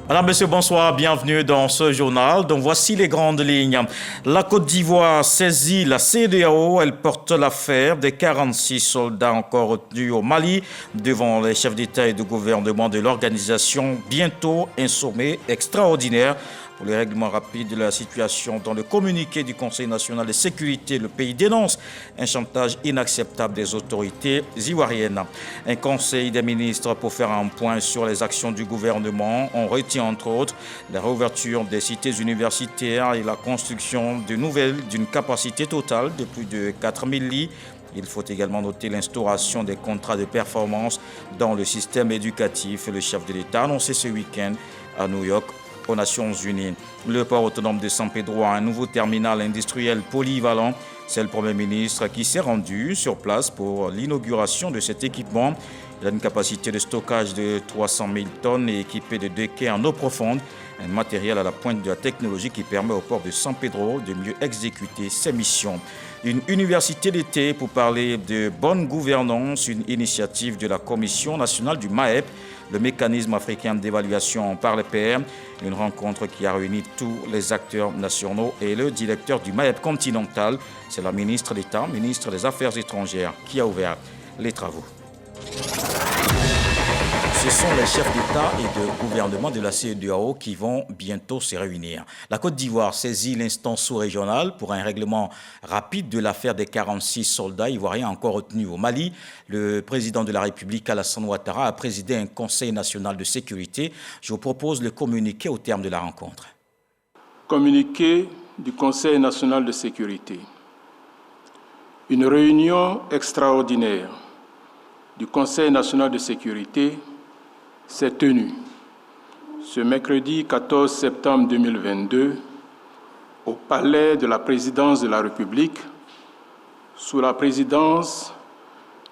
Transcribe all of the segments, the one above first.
Madame, Monsieur, bonsoir, bienvenue dans ce journal. Donc voici les grandes lignes. La Côte d'Ivoire saisit la CEDEAO. Elle porte l'affaire des 46 soldats encore retenus au Mali devant les chefs d'État et de gouvernement de l'organisation. Bientôt un sommet extraordinaire pour le règlement rapide de la situation. Dans le communiqué du Conseil national de sécurité, le pays dénonce un chantage inacceptable des autorités ivoiriennes. Un conseil des ministres pour faire un point sur les actions du gouvernement. On retient entre autres la réouverture des cités universitaires et la construction de nouvelles d'une capacité totale de plus de 4000 lits. Il faut également noter l'instauration des contrats de performance dans le système éducatif. Le chef de l'État a annoncé ce week-end à New York aux Nations Unies. Le port autonome de San Pedro a un nouveau terminal industriel polyvalent. C'est le Premier ministre qui s'est rendu sur place pour l'inauguration de cet équipement. Il a une capacité de stockage de 300 000 tonnes et équipé de 2 quais en eau profonde. Un matériel à la pointe de la technologie qui permet au port de San Pedro de mieux exécuter ses missions. Une université d'été pour parler de bonne gouvernance, une initiative de la Commission nationale du MAEP, le mécanisme africain d'évaluation par les pairs, une rencontre qui a réuni tous les acteurs nationaux et le directeur du MAEP continental. C'est la ministre d'État, ministre des Affaires étrangères, qui a ouvert les travaux. Ce sont les chefs d'État et de gouvernement de la CEDEAO qui vont bientôt se réunir. La Côte d'Ivoire saisit l'instance sous-régionale pour un règlement rapide de l'affaire des 46 soldats ivoiriens encore retenus au Mali. Le président de la République, Alassane Ouattara, a présidé un conseil national de sécurité. Je vous propose le communiqué au terme de la rencontre. Communiqué du Conseil national de sécurité. Une réunion extraordinaire du Conseil national de sécurité s'est tenue ce mercredi 14 septembre 2022 au palais de la présidence de la République sous la présidence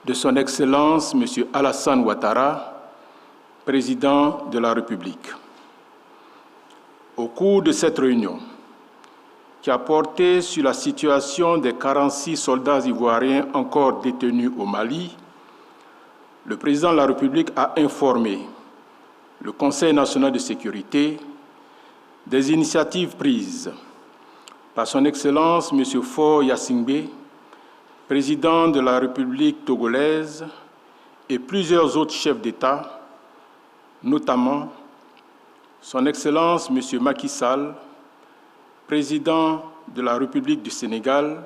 de son Excellence M. Alassane Ouattara, président de la République. Au cours de cette réunion, qui a porté sur la situation des 46 soldats ivoiriens encore détenus au Mali, le président de la République a informé le Conseil national de sécurité des initiatives prises par son Excellence M. Faure Gnassingbé, président de la République togolaise, et plusieurs autres chefs d'État, notamment son Excellence M. Macky Sall, président de la République du Sénégal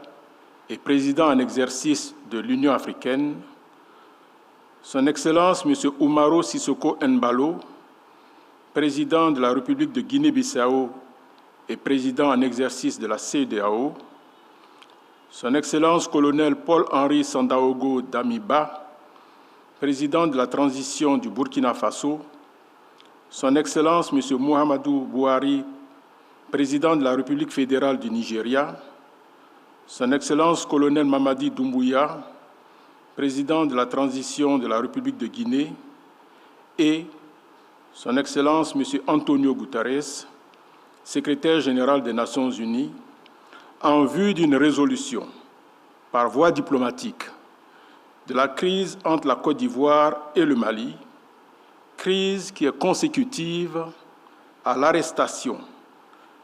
et président en exercice de l'Union africaine, son Excellence M. Umaro Sissoko Embalo, président de la République de Guinée-Bissau et président en exercice de la CEDEAO, son Excellence colonel Paul-Henri Sandaogo Damiba, président de la transition du Burkina Faso, son Excellence M. Muhammadu Buhari, président de la République fédérale du Nigeria, son Excellence colonel Mamadi Doumbouya, président de la transition de la République de Guinée, et son Excellence M. Antonio Guterres, secrétaire général des Nations Unies, en vue d'une résolution par voie diplomatique de la crise entre la Côte d'Ivoire et le Mali, crise qui est consécutive à l'arrestation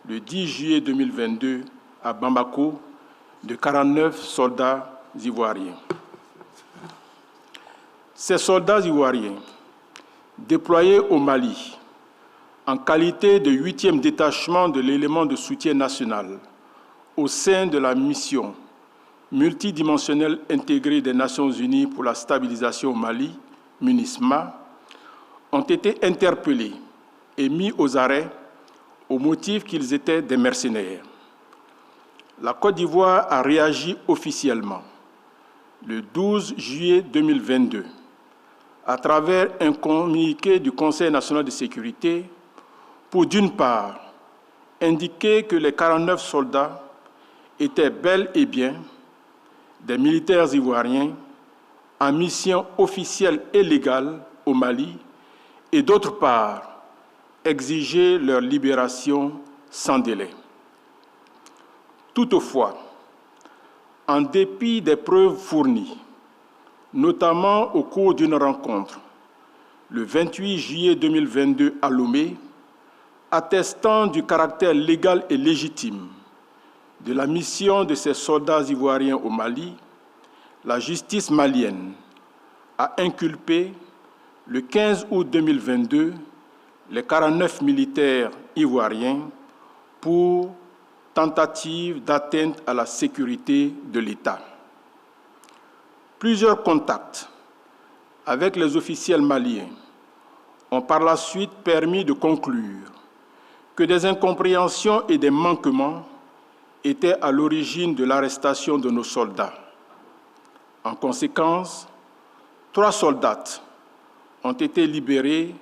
le 10 juillet 2022 à Bamako de 49 soldats ivoiriens. Ces soldats ivoiriens, déployés au Mali en qualité de 8e détachement de l'élément de soutien national au sein de la mission multidimensionnelle intégrée des Nations Unies pour la stabilisation au Mali, MINUSMA, ont été interpellés et mis aux arrêts au motif qu'ils étaient des mercenaires. La Côte d'Ivoire a réagi officiellement le 12 juillet 2022 à travers un communiqué du Conseil national de sécurité pour, d'une part, indiquer que les 49 soldats étaient bel et bien des militaires ivoiriens en mission officielle et légale au Mali, et d'autre part, exiger leur libération sans délai. Toutefois, en dépit des preuves fournies, notamment au cours d'une rencontre le 28 juillet 2022 à Lomé, attestant du caractère légal et légitime de la mission de ces soldats ivoiriens au Mali, la justice malienne a inculpé le 15 août 2022 les 49 militaires ivoiriens pour tentative d'atteinte à la sécurité de l'État. Plusieurs contacts avec les officiels maliens ont par la suite permis de conclure que des incompréhensions et des manquements étaient à l'origine de l'arrestation de nos soldats. En conséquence, 3 soldats ont été libérés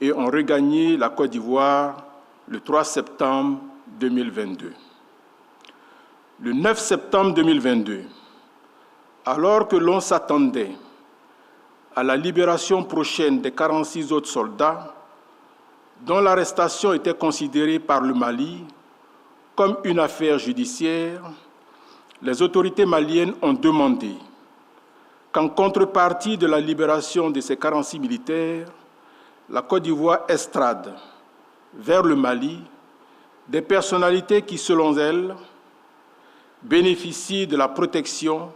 et ont regagné la Côte d'Ivoire le 3 septembre 2022. Le 9 septembre 2022, alors que l'on s'attendait à la libération prochaine des 46 autres soldats, dont l'arrestation était considérée par le Mali comme une affaire judiciaire, les autorités maliennes ont demandé qu'en contrepartie de la libération de ces 46 militaires, la Côte d'Ivoire extrade vers le Mali des personnalités qui, selon elles, bénéficient de la protection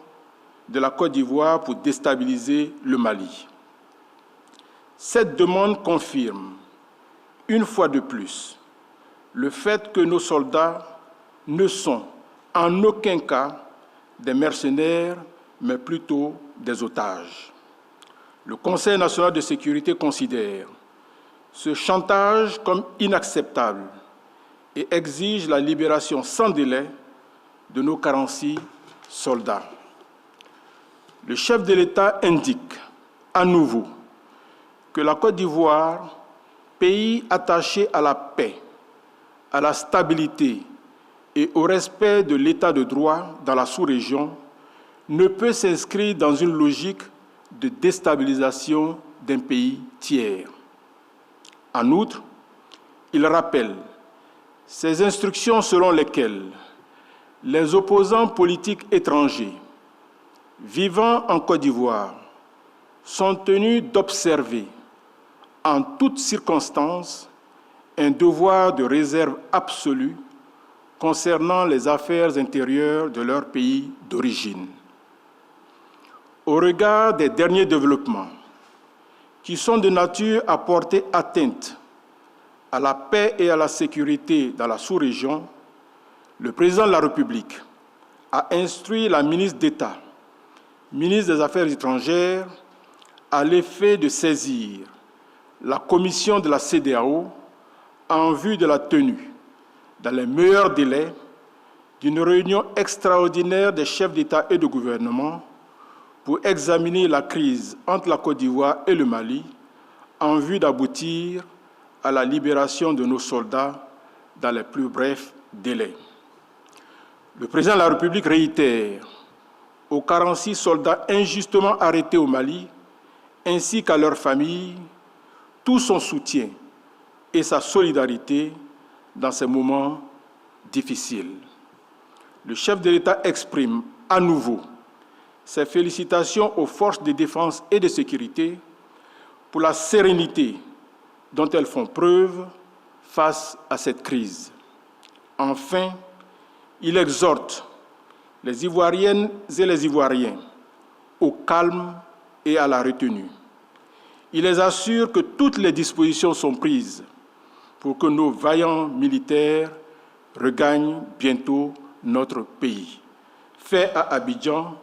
de la Côte d'Ivoire pour déstabiliser le Mali. Cette demande confirme, une fois de plus, le fait que nos soldats ne sont en aucun cas des mercenaires, mais plutôt des otages. Le Conseil national de sécurité considère ce chantage comme inacceptable et exige la libération sans délai de nos 46 soldats. Le chef de l'État indique à nouveau que la Côte d'Ivoire, pays attaché à la paix, à la stabilité et au respect de l'État de droit dans la sous-région, ne peut s'inscrire dans une logique de déstabilisation d'un pays tiers. En outre, il rappelle ces instructions selon lesquelles les opposants politiques étrangers vivant en Côte d'Ivoire sont tenus d'observer en toutes circonstances un devoir de réserve absolue concernant les affaires intérieures de leur pays d'origine. Au regard des derniers développements qui sont de nature à porter atteinte à la paix et à la sécurité dans la sous-région, le président de la République a instruit la ministre d'État, ministre des Affaires étrangères, à l'effet de saisir la commission de la CEDEAO en vue de la tenue, dans les meilleurs délais, d'une réunion extraordinaire des chefs d'État et de gouvernement pour examiner la crise entre la Côte d'Ivoire et le Mali en vue d'aboutir à la libération de nos soldats dans les plus brefs délais. Le président de la République réitère aux 46 soldats injustement arrêtés au Mali, ainsi qu'à leurs familles, tout son soutien et sa solidarité dans ces moments difficiles. Le chef de l'État exprime à nouveau ses félicitations aux forces de défense et de sécurité pour la sérénité dont elles font preuve face à cette crise. Enfin, il exhorte les Ivoiriennes et les Ivoiriens au calme et à la retenue. Il les assure que toutes les dispositions sont prises pour que nos vaillants militaires regagnent bientôt notre pays. Fait à Abidjan,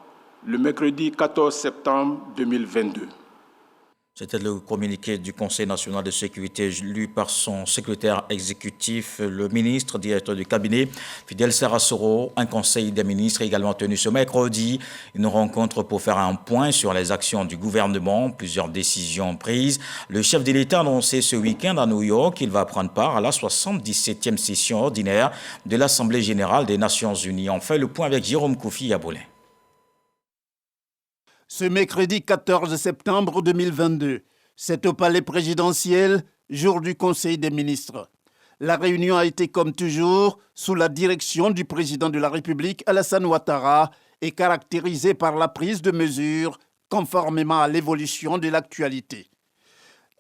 le mercredi 14 septembre 2022. C'était le communiqué du Conseil national de sécurité lu par son secrétaire exécutif, le ministre, directeur du cabinet, Fidel Sarasoro. Un conseil des ministres également tenu ce mercredi. Une rencontre pour faire un point sur les actions du gouvernement, plusieurs décisions prises. Le chef de l'État a annoncé ce week-end à New York qu'il va prendre part à la 77e session ordinaire de l'Assemblée générale des Nations unies. On fait le point avec Jérôme Koufi-Yaboulin. Ce mercredi 14 septembre 2022, c'est au palais présidentiel, jour du Conseil des ministres. La réunion a été comme toujours sous la direction du président de la République Alassane Ouattara et caractérisée par la prise de mesures conformément à l'évolution de l'actualité.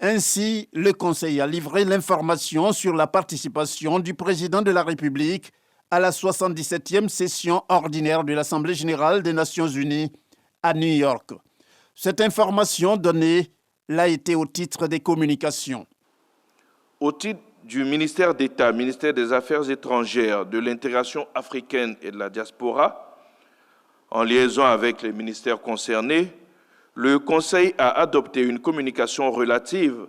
Ainsi, le Conseil a livré l'information sur la participation du président de la République à la 77e session ordinaire de l'Assemblée générale des Nations unies à New York. Cette information donnée l'a été au titre des communications. Au titre du ministère d'État, ministère des Affaires étrangères, de l'intégration africaine et de la diaspora, en liaison avec les ministères concernés, le Conseil a adopté une communication relative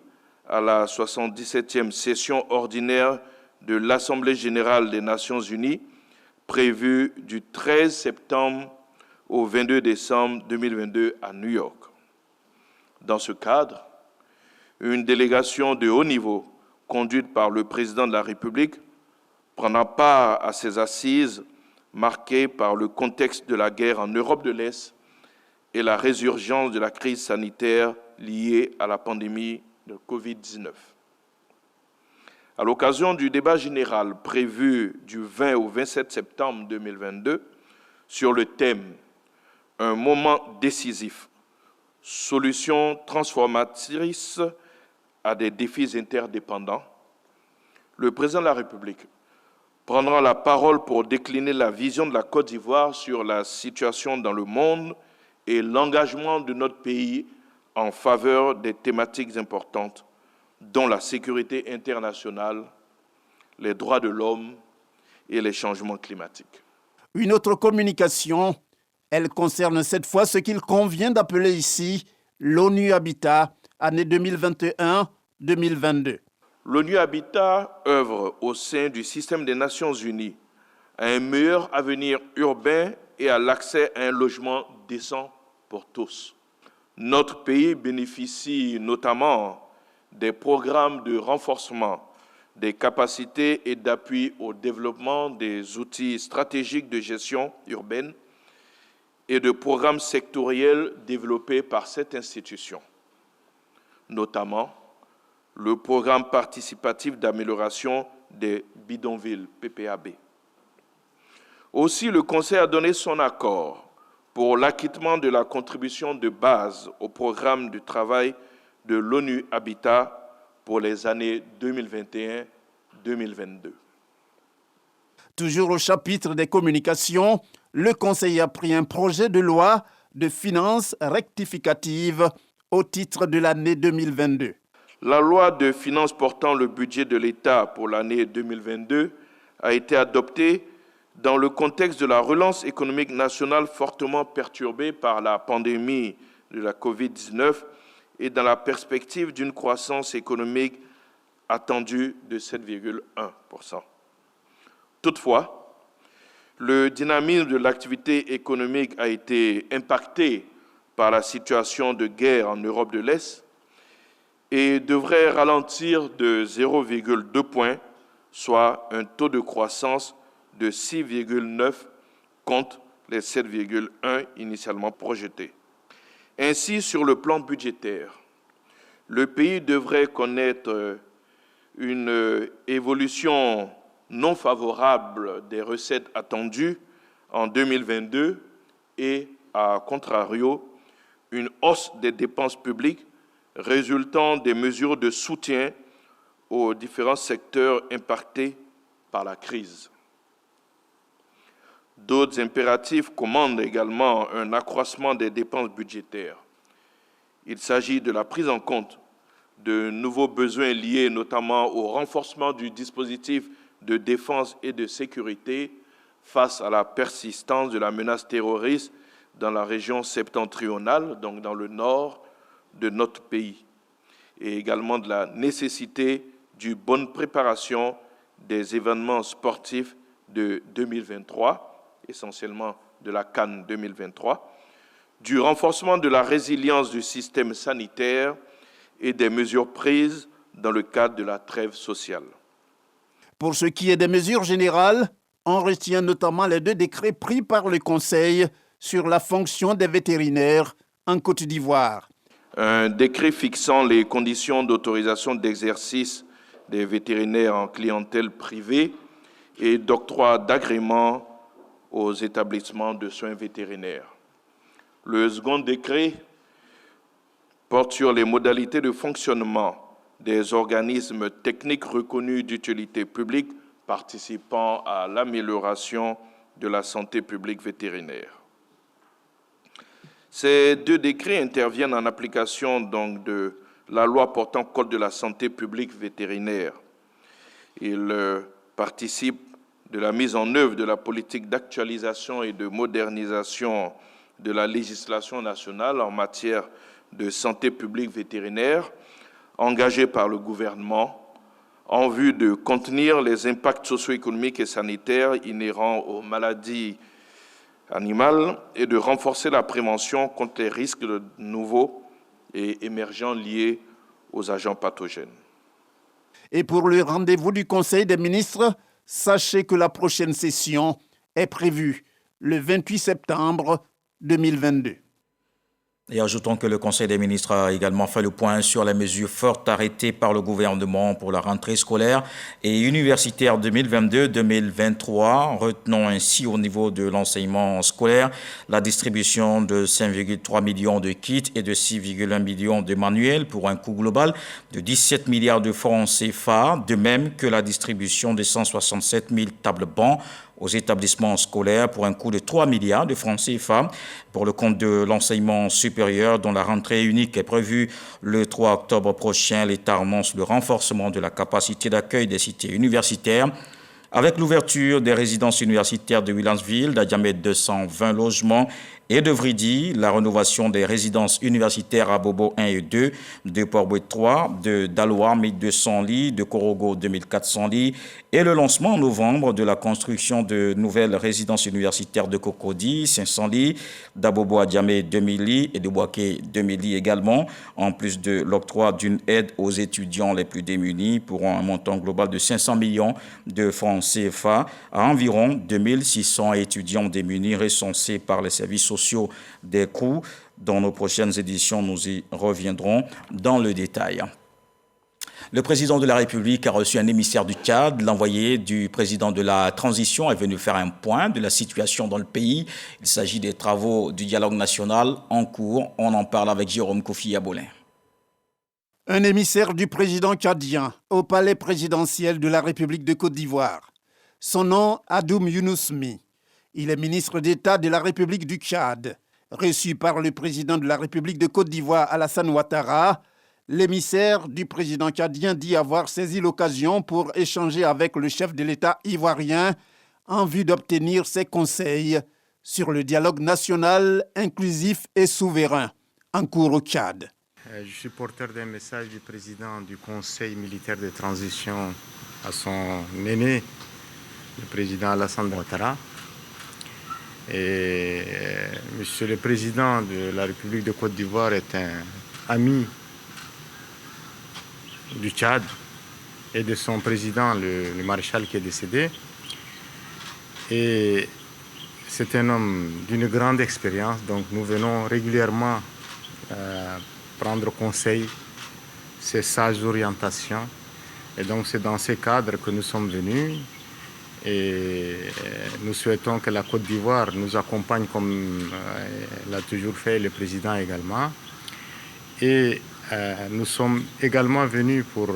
à la 77e session ordinaire de l'Assemblée générale des Nations unies, prévue du 13 septembre au 22 décembre 2022 à New York. Dans ce cadre, une délégation de haut niveau, conduite par le président de la République, prendra part à ces assises marquées par le contexte de la guerre en Europe de l'Est et la résurgence de la crise sanitaire liée à la pandémie de Covid-19. À l'occasion du débat général prévu du 20 au 27 septembre 2022 sur le thème « Un moment décisif, solutions transformatrices à des défis interdépendants », le président de la République prendra la parole pour décliner la vision de la Côte d'Ivoire sur la situation dans le monde et l'engagement de notre pays en faveur des thématiques importantes, dont la sécurité internationale, les droits de l'homme et les changements climatiques. Une autre communication, elle concerne cette fois ce qu'il convient d'appeler ici l'ONU Habitat, année 2021-2022. L'ONU Habitat œuvre au sein du système des Nations Unies à un meilleur avenir urbain et à l'accès à un logement décent pour tous. Notre pays bénéficie notamment des programmes de renforcement des capacités et d'appui au développement des outils stratégiques de gestion urbaine et de programmes sectoriels développés par cette institution, notamment le programme participatif d'amélioration des bidonvilles, PPAB. Aussi, le Conseil a donné son accord pour l'acquittement de la contribution de base au programme de travail de l'ONU Habitat pour les années 2021-2022. Toujours au chapitre des communications, le Conseil a pris un projet de loi de finances rectificative au titre de l'année 2022. La loi de finances portant le budget de l'État pour l'année 2022 a été adoptée dans le contexte de la relance économique nationale fortement perturbée par la pandémie de la COVID-19 et dans la perspective d'une croissance économique attendue de 7,1%. Toutefois, le dynamisme de l'activité économique a été impacté par la situation de guerre en Europe de l'Est et devrait ralentir de 0,2 points, soit un taux de croissance de 6,9 contre les 7,1 initialement projetés. Ainsi, sur le plan budgétaire, le pays devrait connaître une évolution non favorable des recettes attendues en 2022 et, à contrario, une hausse des dépenses publiques résultant des mesures de soutien aux différents secteurs impactés par la crise. D'autres impératifs commandent également un accroissement des dépenses budgétaires. Il s'agit de la prise en compte de nouveaux besoins liés notamment au renforcement du dispositif de défense et de sécurité face à la persistance de la menace terroriste dans la région septentrionale, donc dans le nord de notre pays, et également de la nécessité d'une bonne préparation des événements sportifs de 2023, essentiellement de la CAN 2023, du renforcement de la résilience du système sanitaire et des mesures prises dans le cadre de la trêve sociale. Pour ce qui est des mesures générales, on retient notamment les 2 décrets pris par le Conseil sur la fonction des vétérinaires en Côte d'Ivoire. Un décret fixant les conditions d'autorisation d'exercice des vétérinaires en clientèle privée et d'octroi d'agréments aux établissements de soins vétérinaires. Le second décret porte sur les modalités de fonctionnement des organismes techniques reconnus d'utilité publique participant à l'amélioration de la santé publique vétérinaire. Ces deux décrets interviennent en application donc de la loi portant code de la santé publique vétérinaire. Ils participent de la mise en œuvre de la politique d'actualisation et de modernisation de la législation nationale en matière de santé publique vétérinaire engagée par le gouvernement en vue de contenir les impacts socio-économiques et sanitaires inhérents aux maladies animales et de renforcer la prévention contre les risques nouveaux et émergents liés aux agents pathogènes. Et pour le rendez-vous du Conseil des ministres, sachez que la prochaine session est prévue le 28 septembre 2022. Et ajoutons que le Conseil des ministres a également fait le point sur les mesures fortes arrêtées par le gouvernement pour la rentrée scolaire et universitaire 2022-2023. Retenons ainsi au niveau de l'enseignement scolaire la distribution de 5,3 millions de kits et de 6,1 millions de manuels pour un coût global de 17 milliards de francs CFA, de même que la distribution de 167 000 tables bancs aux établissements scolaires pour un coût de 3 milliards de francs CFA pour le compte de l'enseignement supérieur dont la rentrée unique est prévue le 3 octobre prochain. L'État annonce le renforcement de la capacité d'accueil des cités universitaires avec l'ouverture des résidences universitaires de Williamsville, d'Adjamé 220 logements et de Vridi, la rénovation des résidences universitaires à Bobo 1 et 2, de Port-Bouet 3, de Daloa 1200 lits, de Korogo 2400 lits et le lancement en novembre de la construction de nouvelles résidences universitaires de Cocody 500 lits, d'Abobo Adjamé 2000 lits et de Boaké 2000 lits également, en plus de l'octroi d'une aide aux étudiants les plus démunis pour un montant global de 500 millions de francs CFA à environ 2600 étudiants démunis recensés par les services sociaux des CROU. Dans nos prochaines éditions, nous y reviendrons dans le détail. Le président de la République a reçu un émissaire du Tchad. L'envoyé du président de la transition est venu faire un point de la situation dans le pays. Il s'agit des travaux du dialogue national en cours. On en parle avec Jérôme Kofi Abolin. Un émissaire du président tchadien au palais présidentiel de la République de Côte d'Ivoire. Son nom, Adoum Younous-Mi. Il est ministre d'État de la République du Tchad. Reçu par le président de la République de Côte d'Ivoire, Alassane Ouattara, l'émissaire du président tchadien dit avoir saisi l'occasion pour échanger avec le chef de l'État ivoirien en vue d'obtenir ses conseils sur le dialogue national inclusif et souverain en cours au Tchad. Je suis porteur d'un message du président du Conseil militaire de transition à son aîné, le président Alassane Ouattara. Et Monsieur le Président de la République de Côte d'Ivoire est un ami du Tchad et de son président, le maréchal qui est décédé. Et c'est un homme d'une grande expérience, donc nous venons régulièrement prendre conseil, ses sages orientations. Et donc c'est dans ces cadres que nous sommes venus. Et nous souhaitons que la Côte d'Ivoire nous accompagne comme l'a toujours fait le président également. Et nous sommes également venus pour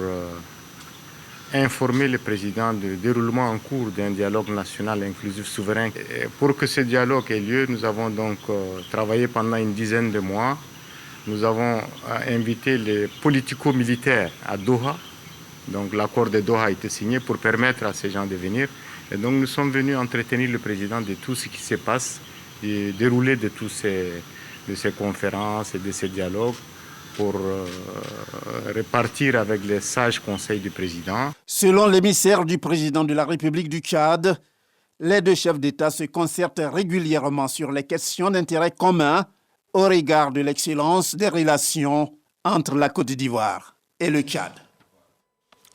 informer le président du déroulement en cours d'un dialogue national inclusif souverain. Et pour que ce dialogue ait lieu, nous avons donc travaillé pendant une dizaine de mois. Nous avons invité les politico-militaires à Doha. Donc l'accord de Doha a été signé pour permettre à ces gens de venir. Et donc nous sommes venus entretenir le président de tout ce qui se passe, du déroulé de ces conférences et de ces dialogues pour repartir avec les sages conseils du président. Selon l'émissaire du président de la République du Tchad, les deux chefs d'État se concertent régulièrement sur les questions d'intérêt commun au regard de l'excellence des relations entre la Côte d'Ivoire et le Tchad.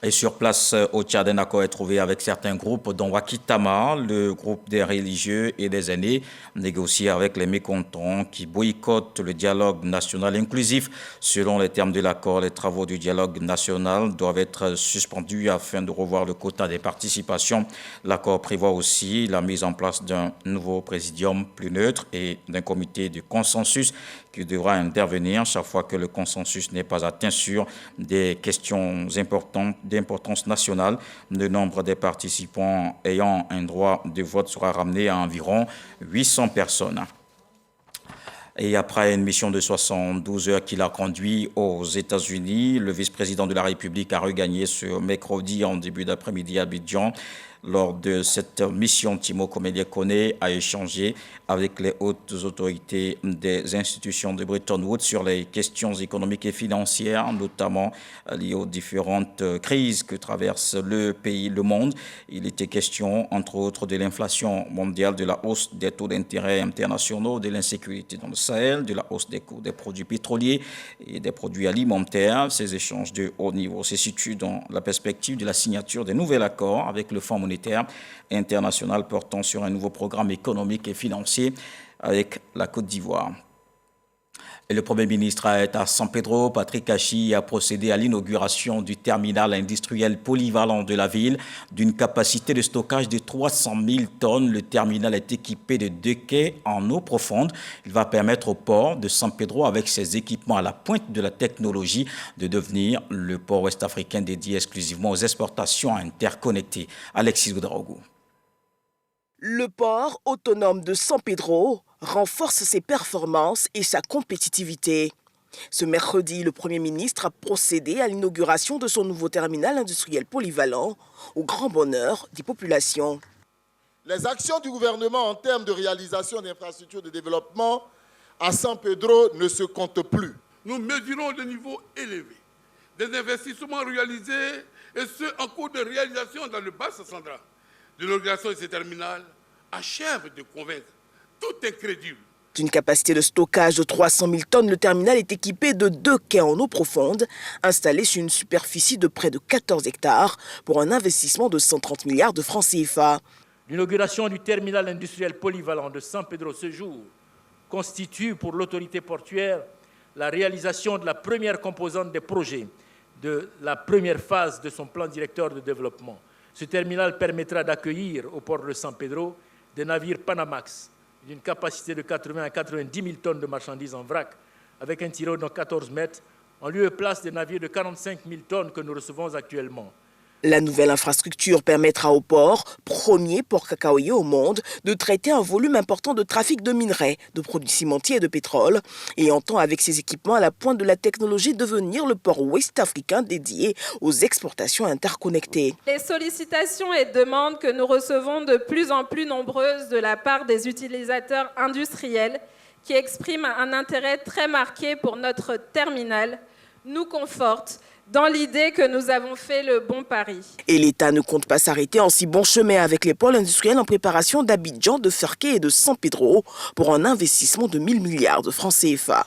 Et sur place au Tchad, un accord est trouvé avec certains groupes, dont Wakitama, le groupe des religieux et des aînés, négocié avec les mécontents qui boycottent le dialogue national inclusif. Selon les termes de l'accord, les travaux du dialogue national doivent être suspendus afin de revoir le quota des participations. L'accord prévoit aussi la mise en place d'un nouveau présidium plus neutre et d'un comité de consensus qui devra intervenir chaque fois que le consensus n'est pas atteint sur des questions importantes d'importance nationale. Le nombre des participants ayant un droit de vote sera ramené à environ 800 personnes. Et après une mission de 72 heures qu'il a conduit aux États-Unis, le vice-président de la République a regagné ce mercredi en début d'après-midi à Abidjan. Lors de cette mission, Timo Komédie Koné a échangé avec les hautes autorités des institutions de Bretton Woods sur les questions économiques et financières, notamment liées aux différentes crises que traverse le pays, le monde. Il était question, entre autres, de l'inflation mondiale, de la hausse des taux d'intérêt internationaux, de l'insécurité dans le Sahel, de la hausse des coûts des produits pétroliers et des produits alimentaires. Ces échanges de haut niveau se situent dans la perspective de la signature d'un nouvel accord avec le Fonds monétaire international portant sur un nouveau programme économique et financier avec la Côte d'Ivoire. Et le Premier ministre est à San Pedro. Patrick Achi a procédé à l'inauguration du terminal industriel polyvalent de la ville d'une capacité de stockage de 300 000 tonnes. Le terminal est équipé de 2 quais en eau profonde. Il va permettre au port de San Pedro, avec ses équipements à la pointe de la technologie, de devenir le port ouest-africain dédié exclusivement aux exportations interconnectées. Alexis Ouedraogo. Le port autonome de San Pedro renforce ses performances et sa compétitivité. Ce mercredi, le Premier ministre a procédé à l'inauguration de son nouveau terminal industriel polyvalent, au grand bonheur des populations. Les actions du gouvernement en termes de réalisation d'infrastructures de développement à San Pedro ne se comptent plus. Nous mesurons le niveau élevé des investissements réalisés et ceux en cours de réalisation dans le Bas-Sassandra. L'inauguration de ce terminal achève de convaincre tout incrédule. D'une capacité de stockage de 300 000 tonnes, le terminal est équipé de 2 quais en eau profonde, installés sur une superficie de près de 14 hectares pour un investissement de 130 milliards de francs CFA. L'inauguration du terminal industriel polyvalent de San Pedro ce jour constitue pour l'autorité portuaire la réalisation de la première composante des projets de la première phase de son plan directeur de développement. Ce terminal permettra d'accueillir au port de San Pedro des navires Panamax d'une capacité de 80 à 90 000 tonnes de marchandises en vrac, avec un tirant de 14 mètres, en lieu et place des navires de 45 000 tonnes que nous recevons actuellement. La nouvelle infrastructure permettra au port, premier port cacaoyer au monde, de traiter un volume important de trafic de minerais, de produits cimentiers et de pétrole, et entend avec ses équipements à la pointe de la technologie devenir le port ouest-africain dédié aux exportations interconnectées. Les sollicitations et demandes que nous recevons de plus en plus nombreuses de la part des utilisateurs industriels qui expriment un intérêt très marqué pour notre terminal nous confortent dans l'idée que nous avons fait le bon pari. Et l'État ne compte pas s'arrêter en si bon chemin avec les pôles industriels en préparation d'Abidjan, de Ferké et de San Pedro pour un investissement de 1 000 milliards de francs CFA.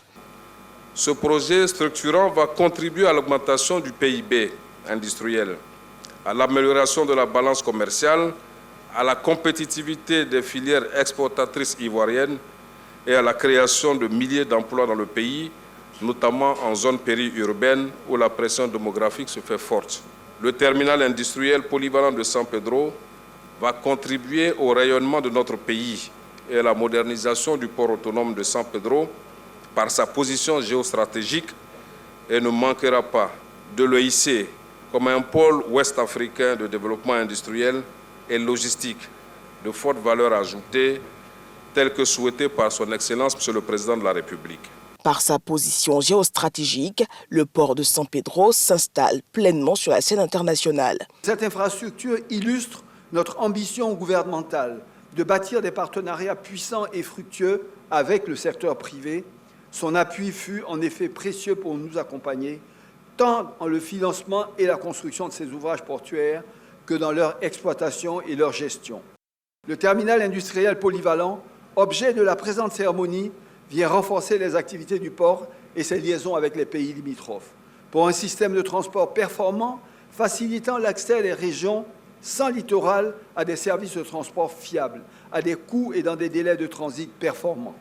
Ce projet structurant va contribuer à l'augmentation du PIB industriel, à l'amélioration de la balance commerciale, à la compétitivité des filières exportatrices ivoiriennes et à la création de milliers d'emplois dans le pays, notamment en zone périurbaine où la pression démographique se fait forte. Le terminal industriel polyvalent de San Pedro va contribuer au rayonnement de notre pays et à la modernisation du port autonome de San Pedro par sa position géostratégique et ne manquera pas de le hisser comme un pôle ouest-africain de développement industriel et logistique de forte valeur ajoutée, tel que souhaité par son Excellence, Monsieur le Président de la République. Par sa position géostratégique, le port de San Pedro s'installe pleinement sur la scène internationale. Cette infrastructure illustre notre ambition gouvernementale de bâtir des partenariats puissants et fructueux avec le secteur privé. Son appui fut en effet précieux pour nous accompagner, tant dans le financement et la construction de ces ouvrages portuaires que dans leur exploitation et leur gestion. Le terminal industriel polyvalent, objet de la présente cérémonie, vient renforcer les activités du port et ses liaisons avec les pays limitrophes. Pour un système de transport performant, facilitant l'accès des régions sans littoral à des services de transport fiables, à des coûts et dans des délais de transit performants.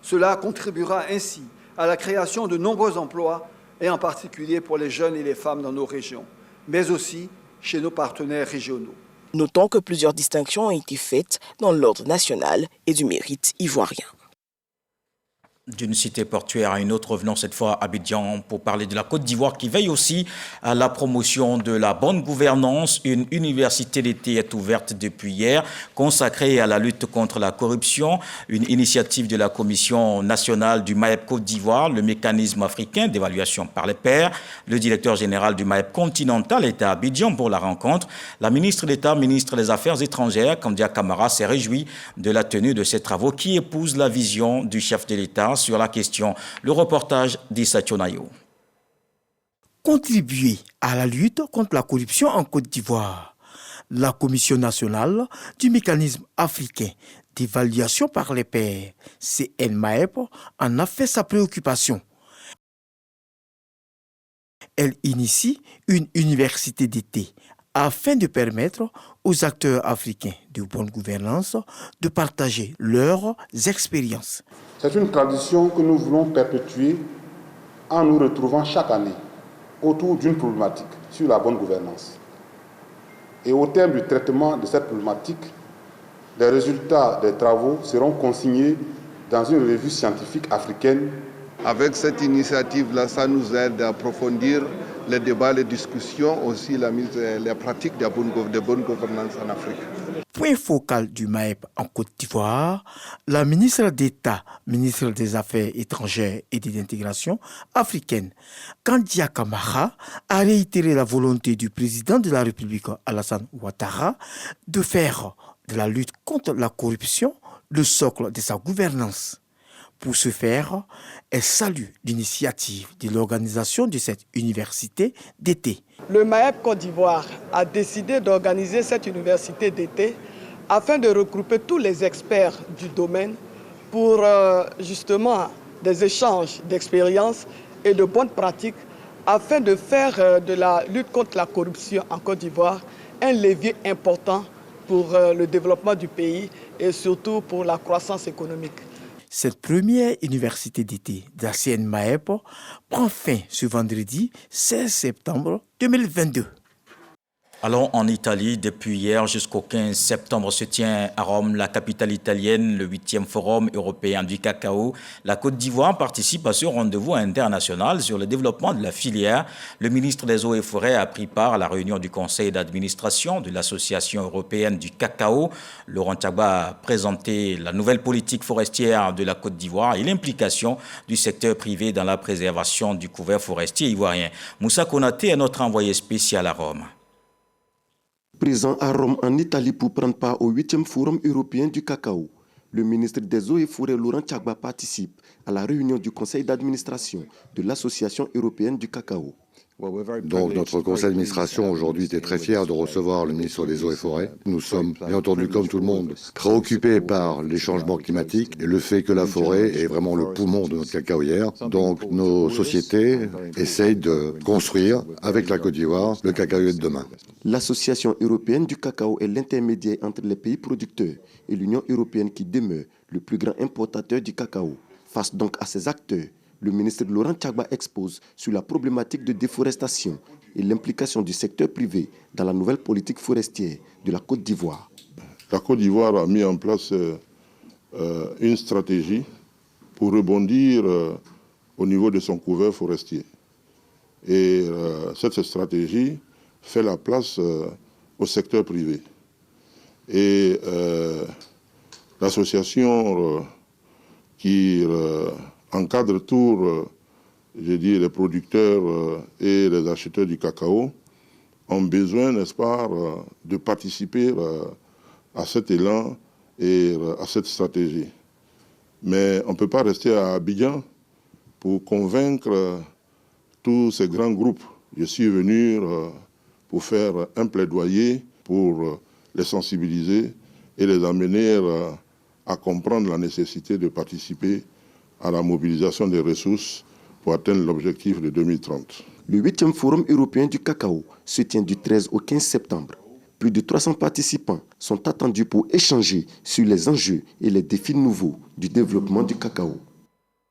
Cela contribuera ainsi à la création de nombreux emplois, et en particulier pour les jeunes et les femmes dans nos régions, mais aussi chez nos partenaires régionaux. Notons que plusieurs distinctions ont été faites dans l'ordre national et du mérite ivoirien. D'une cité portuaire à une autre, revenons cette fois à Abidjan pour parler de la Côte d'Ivoire qui veille aussi à la promotion de la bonne gouvernance. Une université d'été est ouverte depuis hier, consacrée à la lutte contre la corruption. Une initiative de la Commission nationale du MAEP Côte d'Ivoire, le mécanisme africain d'évaluation par les pairs. Le directeur général du MAEP continental est à Abidjan pour la rencontre. La ministre d'État, ministre des Affaires étrangères, Kandia Camara, s'est réjouie de la tenue de ces travaux qui épousent la vision du chef de l'État sur la question. Le reportage d'Issa Tionayo. Contribuer à la lutte contre la corruption en Côte d'Ivoire. La Commission nationale du mécanisme africain d'évaluation par les pairs, CNMAEP, en a fait sa préoccupation. Elle initie une université d'été afin de permettre aux acteurs africains de bonne gouvernance de partager leurs expériences. C'est une tradition que nous voulons perpétuer en nous retrouvant chaque année autour d'une problématique sur la bonne gouvernance. Et au terme du traitement de cette problématique, les résultats des travaux seront consignés dans une revue scientifique africaine. Avec cette initiative-là, ça nous aide à approfondir les débats, les discussions, aussi les pratiques de bonne gouvernance en Afrique. Point focal du MAEP en Côte d'Ivoire, la ministre d'État, ministre des Affaires étrangères et de l'intégration africaine, Kandia Camara, a réitéré la volonté du président de la République, Alassane Ouattara, de faire de la lutte contre la corruption le socle de sa gouvernance. Pour ce faire, elle salue l'initiative de l'organisation de cette université d'été. Le MAEP Côte d'Ivoire a décidé d'organiser cette université d'été afin de regrouper tous les experts du domaine pour justement des échanges d'expériences et de bonnes pratiques afin de faire de la lutte contre la corruption en Côte d'Ivoire un levier important pour le développement du pays et surtout pour la croissance économique. Cette première université d'été de la CNMAEP prend fin ce vendredi 16 septembre 2022. Allons en Italie. Depuis hier jusqu'au 15 septembre se tient à Rome, la capitale italienne, le 8e Forum européen du cacao. La Côte d'Ivoire participe à ce rendez-vous international sur le développement de la filière. Le ministre des Eaux et Forêts a pris part à la réunion du conseil d'administration de l'Association européenne du cacao. Laurent Tchagba a présenté la nouvelle politique forestière de la Côte d'Ivoire et l'implication du secteur privé dans la préservation du couvert forestier ivoirien. Moussa Konaté est notre envoyé spécial à Rome. Présent à Rome, en Italie, pour prendre part au 8e Forum européen du cacao, le ministre des Eaux et Forêts, Laurent Tchagba, participe à la réunion du conseil d'administration de l'Association européenne du cacao. Donc notre conseil d'administration aujourd'hui était très fier de recevoir le ministre des Eaux et Forêts. Nous sommes, bien entendu, comme tout le monde, préoccupés par les changements climatiques et le fait que la forêt est vraiment le poumon de notre cacaoyère. Donc nos sociétés essayent de construire avec la Côte d'Ivoire le cacao de demain. L'Association européenne du cacao est l'intermédiaire entre les pays producteurs et l'Union européenne qui demeure le plus grand importateur du cacao. Face donc à ces acteurs, le ministre Laurent Tchagba expose sur la problématique de déforestation et l'implication du secteur privé dans la nouvelle politique forestière de la Côte d'Ivoire. La Côte d'Ivoire a mis en place une stratégie pour rebondir au niveau de son couvert forestier. Et cette stratégie fait la place au secteur privé. Et l'association qui encadre tous les producteurs et les acheteurs du cacao ont besoin, n'est-ce pas, de participer à cet élan et à cette stratégie. Mais on ne peut pas rester à Abidjan pour convaincre tous ces grands groupes. Je suis venu pour faire un plaidoyer, pour les sensibiliser et les amener à comprendre la nécessité de participer à la mobilisation des ressources pour atteindre l'objectif de 2030. Le 8e Forum européen du cacao se tient du 13 au 15 septembre. Plus de 300 participants sont attendus pour échanger sur les enjeux et les défis nouveaux du développement du cacao.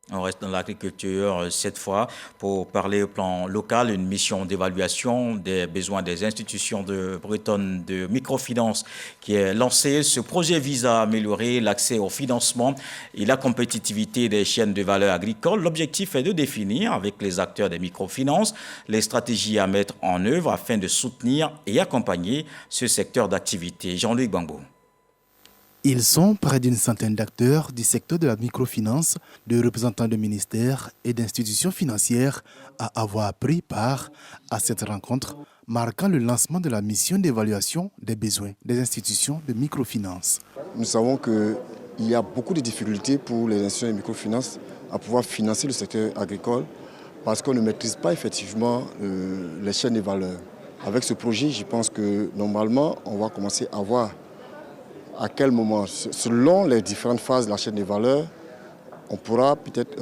On reste dans l'agriculture cette fois pour parler au plan local, une mission d'évaluation des besoins des institutions bretonnes de microfinance qui est lancée. Ce projet vise à améliorer l'accès au financement et la compétitivité des chaînes de valeur agricoles. L'objectif est de définir avec les acteurs des microfinances les stratégies à mettre en œuvre afin de soutenir et accompagner ce secteur d'activité. Jean-Luc Bangbo. Ils sont près d'une centaine d'acteurs du secteur de la microfinance, de représentants de ministères et d'institutions financières à avoir pris part à cette rencontre marquant le lancement de la mission d'évaluation des besoins des institutions de microfinance. Nous savons qu'il y a beaucoup de difficultés pour les institutions de microfinance à pouvoir financer le secteur agricole parce qu'on ne maîtrise pas effectivement les chaînes de valeur. Avec ce projet, je pense que normalement, on va commencer à voir à quel moment, selon les différentes phases de la chaîne de valeur, on pourra peut-être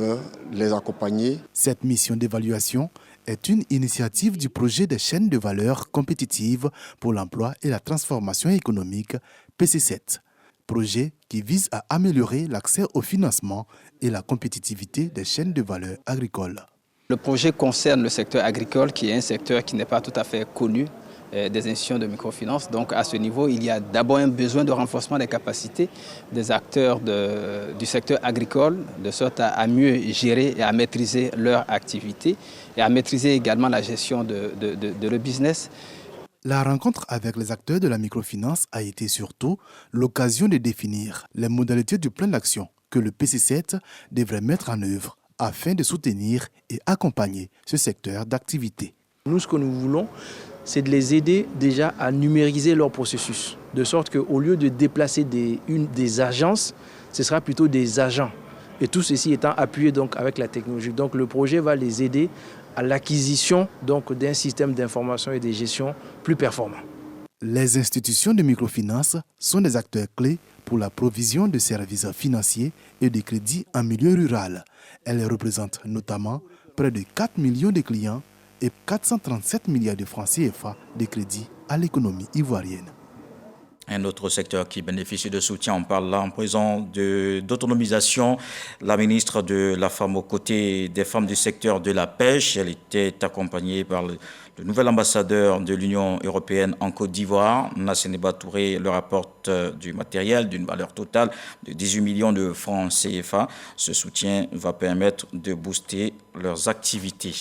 les accompagner. Cette mission d'évaluation est une initiative du projet des chaînes de valeur compétitives pour l'emploi et la transformation économique, PC7. Projet qui vise à améliorer l'accès au financement et la compétitivité des chaînes de valeur agricoles. Le projet concerne le secteur agricole qui est un secteur qui n'est pas tout à fait connu des institutions de microfinance. Donc à ce niveau, il y a d'abord un besoin de renforcement des capacités des acteurs du secteur agricole, de sorte à mieux gérer et à maîtriser leur activité et à maîtriser également la gestion de leur business. La rencontre avec les acteurs de la microfinance a été surtout l'occasion de définir les modalités du plan d'action que le PC7 devrait mettre en œuvre afin de soutenir et accompagner ce secteur d'activité. Nous, ce que nous voulons, c'est de les aider déjà à numériser leur processus, de sorte qu'au lieu de déplacer des agences, ce sera plutôt des agents. Et tout ceci étant appuyé donc avec la technologie. Donc le projet va les aider à l'acquisition d'un système d'information et de gestion plus performant. Les institutions de microfinance sont des acteurs clés pour la provision de services financiers et de crédits en milieu rural. Elles représentent notamment près de 4 millions de clients et 437 milliards de francs CFA de crédits à l'économie ivoirienne. Un autre secteur qui bénéficie de soutien, on parle là en présent d'autonomisation. La ministre de la Femme aux côtés des femmes du secteur de la pêche, elle était accompagnée par le nouvel ambassadeur de l'Union européenne en Côte d'Ivoire. Nasseneba Touré leur apporte du matériel d'une valeur totale de 18 millions de francs CFA. Ce soutien va permettre de booster leurs activités.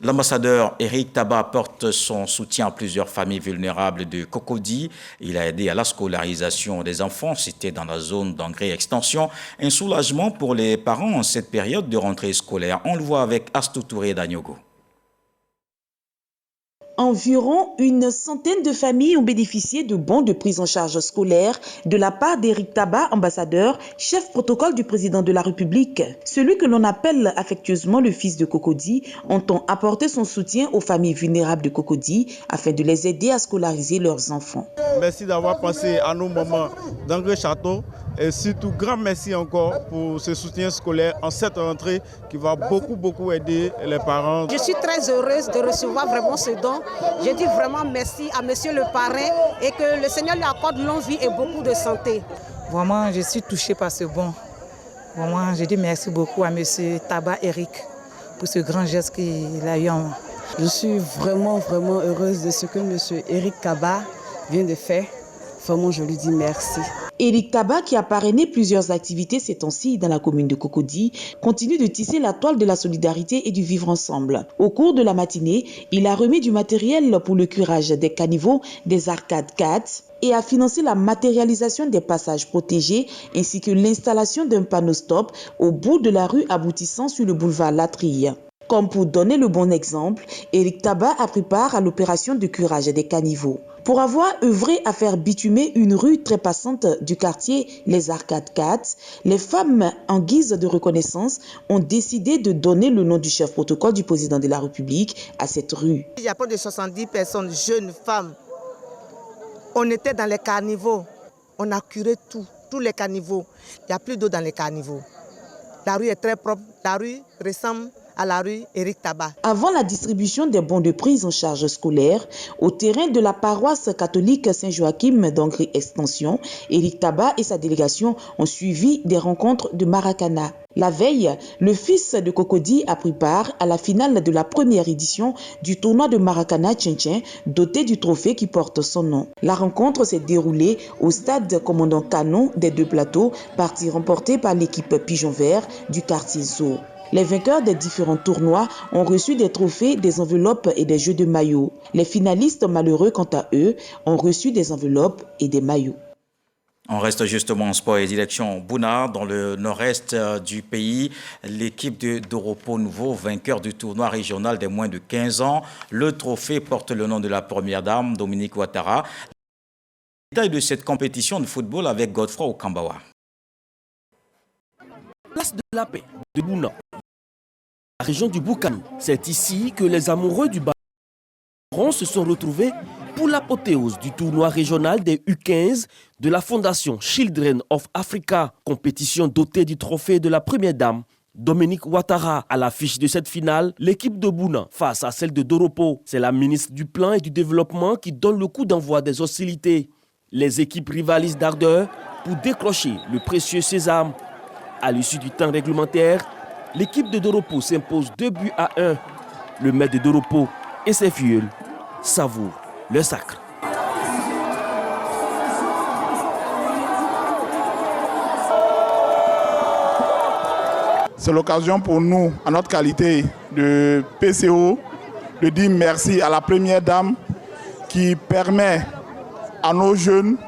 L'ambassadeur Eric Taba apporte son soutien à plusieurs familles vulnérables de Cocody. Il a aidé à la scolarisation des enfants, c'était dans la zone d'engrais extension. Un soulagement pour les parents en cette période de rentrée scolaire. On le voit avec Astou Touré d'Agnogo. Environ une centaine de familles ont bénéficié de bons de prise en charge scolaire de la part d'Eric Taba, ambassadeur, chef protocole du président de la République. Celui que l'on appelle affectueusement le fils de Cocody entend apporter son soutien aux familles vulnérables de Cocody afin de les aider à scolariser leurs enfants. Merci d'avoir pensé à nos mamans d'Engrais Château et surtout grand merci encore pour ce soutien scolaire en cette rentrée qui va beaucoup aider les parents. Je suis très heureuse de recevoir vraiment ce don. Je dis vraiment merci à monsieur le parrain et que le Seigneur lui accorde longue vie et beaucoup de santé. Vraiment, je suis touchée par ce bon. Vraiment, je dis merci beaucoup à monsieur Taba Eric pour ce grand geste qu'il a eu en moi. Je suis vraiment heureuse de ce que monsieur Eric Taba vient de faire. Vraiment, je lui dis merci. Eric Taba, qui a parrainé plusieurs activités ces temps-ci dans la commune de Cocody, continue de tisser la toile de la solidarité et du vivre ensemble. Au cours de la matinée, il a remis du matériel pour le curage des caniveaux, des arcades 4 et a financé la matérialisation des passages protégés ainsi que l'installation d'un panneau stop au bout de la rue aboutissant sur le boulevard Latrille. Comme pour donner le bon exemple, Eric Taba a pris part à l'opération de curage des caniveaux. Pour avoir œuvré à faire bitumer une rue très passante du quartier Les Arcades 4, les femmes, en guise de reconnaissance, ont décidé de donner le nom du chef protocole du président de la République à cette rue. Il y a près de 70 personnes, jeunes femmes. On était dans les caniveaux. On a curé tous les caniveaux. Il n'y a plus d'eau dans les caniveaux. La rue est très propre. La rue ressemble à la rue Éric Tabar. Avant la distribution des bons de prise en charge scolaire, au terrain de la paroisse catholique Saint-Joachim d'Angry Extension, Éric Tabar et sa délégation ont suivi des rencontres de Maracana. La veille, le fils de Cocody a pris part à la finale de la première édition du tournoi de Maracana Tchin-Tchin, doté du trophée qui porte son nom. La rencontre s'est déroulée au stade Commandant Canon des Deux Plateaux, partie remportée par l'équipe Pigeon Vert du quartier Zoo. Les vainqueurs des différents tournois ont reçu des trophées, des enveloppes et des jeux de maillots. Les finalistes malheureux, quant à eux, ont reçu des enveloppes et des maillots. On reste justement en sport et direction Bouna, dans le nord-est du pays. L'équipe de Doropo Nouveau, vainqueur du tournoi régional des moins de 15 ans. Le trophée porte le nom de la première dame, Dominique Ouattara. Détail de cette compétition de football avec Godefroy Okambawa. Place de la paix de Bouna, la région du Boukani. C'est ici que les amoureux du ballon se sont retrouvés pour l'apothéose du tournoi régional des U15 de la Fondation Children of Africa, compétition dotée du trophée de la première dame, Dominique Ouattara. À l'affiche de cette finale, l'équipe de Bouna face à celle de Doropo. C'est la ministre du Plan et du Développement qui donne le coup d'envoi des hostilités. Les équipes rivalisent d'ardeur pour décrocher le précieux sésame. À l'issue du temps réglementaire, l'équipe de Doropo s'impose 2-1. Le maître de Doropo et ses filleuls savourent le sacre. C'est l'occasion pour nous, à notre qualité de PCO, de dire merci à la première dame qui permet à nos jeunes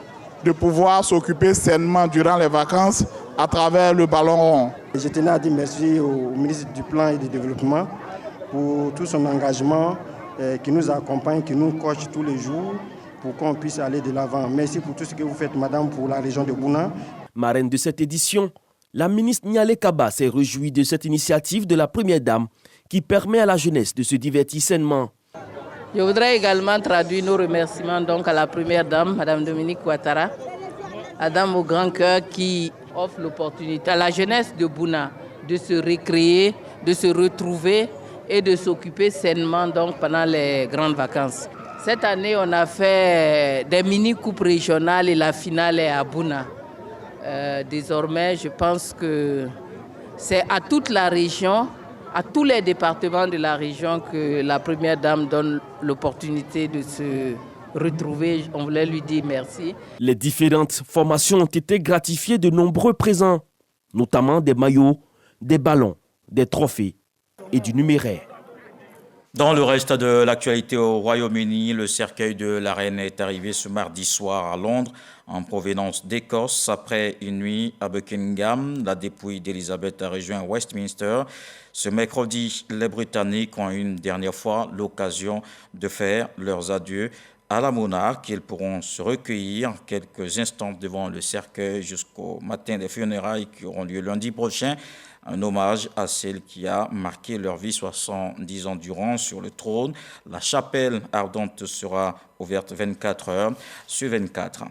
de pouvoir s'occuper sainement durant les vacances à travers le ballon rond. Je tenais à dire merci au ministre du Plan et du Développement pour tout son engagement qui nous accompagne, qui nous coach tous les jours pour qu'on puisse aller de l'avant. Merci pour tout ce que vous faites, madame, pour la région de Bouna. Marraine de cette édition, la ministre Nialé Kaba s'est réjouie de cette initiative de la première dame qui permet à la jeunesse de se divertir sainement. Je voudrais également traduire nos remerciements donc à la première dame, madame Dominique Ouattara, la dame au grand cœur qui offre l'opportunité à la jeunesse de Bouna de se récréer, de se retrouver et de s'occuper sainement donc pendant les grandes vacances. Cette année, on a fait des mini-coupes régionales et la finale est à Bouna. Désormais, je pense que c'est à toute la région, à tous les départements de la région que la première dame donne l'opportunité de se retrouver. On voulait lui dire merci. Les différentes formations ont été gratifiées de nombreux présents, notamment des maillots, des ballons, des trophées et du numéraire. Dans le reste de l'actualité au Royaume-Uni, le cercueil de la reine est arrivé ce mardi soir à Londres en provenance d'Écosse. Après une nuit à Buckingham, la dépouille d'Elisabeth a rejoint Westminster. Ce mercredi, les Britanniques ont une dernière fois l'occasion de faire leurs adieux à la monarque. Ils pourront se recueillir quelques instants devant le cercueil jusqu'au matin des funérailles qui auront lieu lundi prochain. Un hommage à celle qui a marqué leur vie 70 ans durant sur le trône. La chapelle ardente sera ouverte 24 heures sur 24.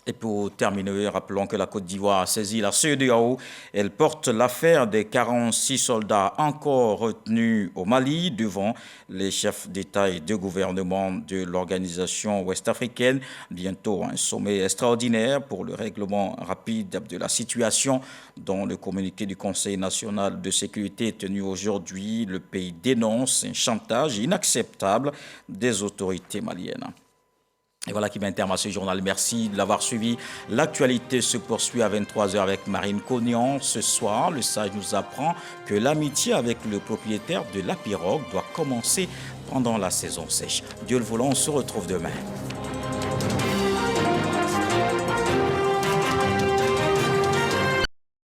Et pour terminer, rappelons que la Côte d'Ivoire a saisi la CEDEAO. Elle porte l'affaire des 46 soldats encore retenus au Mali devant les chefs d'État et de gouvernement de l'organisation ouest-africaine. Bientôt, un sommet extraordinaire pour le règlement rapide de la situation. Dans le communiqué du Conseil national de sécurité tenu aujourd'hui, le pays dénonce un chantage inacceptable des autorités maliennes. Et voilà qui met un terme à ce journal. Merci de l'avoir suivi. L'actualité se poursuit à 23h avec Marine Cognan. Ce soir, le sage nous apprend que l'amitié avec le propriétaire de la pirogue doit commencer pendant la saison sèche. Dieu le voulant, on se retrouve demain.